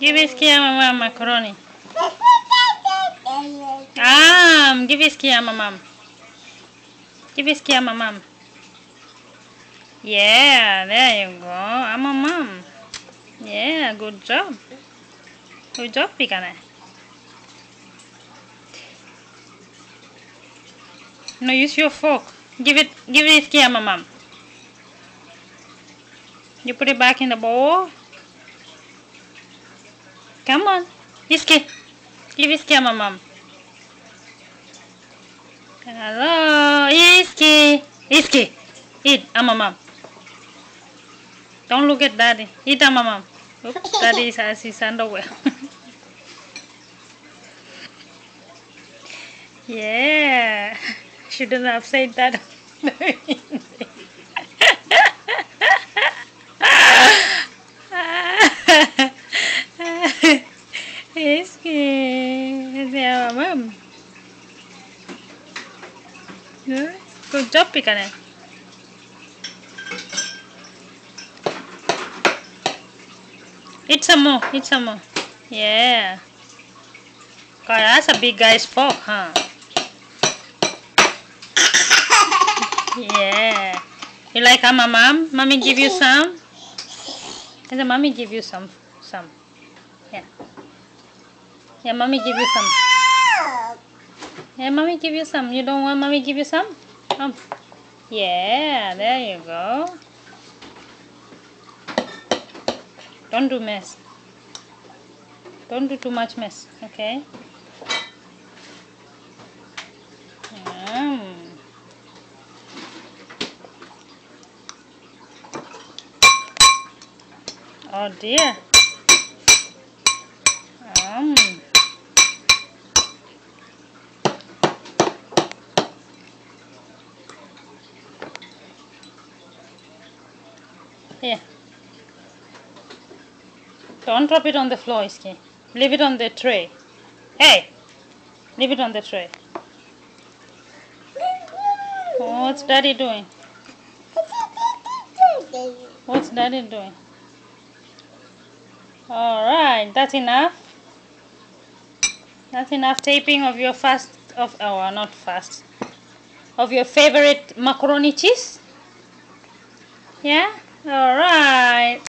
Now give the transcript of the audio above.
Give Iski mama macaroni. Give Iski mama. Give Iski mama. Yeah, there you go. Mom. Yeah, good job. Good job, Pikane. No, use your fork. Give it Iski mama. You put it back in the bowl. Come on. Iski. Give Iski mama. Hello, Iski. Iski. Eat, mama. Don't look at daddy. Eat, mama. Oops, daddy has his underwear. Yeah. Shouldn't have said that. Iski. Yeah, mom. Good job, Pikane. Eat some more. Eat some more. Yeah. God, that's a big guy's fork, huh? Yeah. You like mom? Mommy give you some? And the mommy give you some. Yeah. Yeah, mommy give you some. Yeah, mommy give you some. You don't want mommy give you some? Yeah, there you go. Don't do mess. Don't do too much mess, okay? Oh dear. Here. Don't drop it on the floor, Iski. Leave it on the tray. Hey! Leave it on the tray. What's daddy doing? What's daddy doing? Alright, that's enough. That's enough taping of your of your favorite macaroni cheese. Yeah? Alright.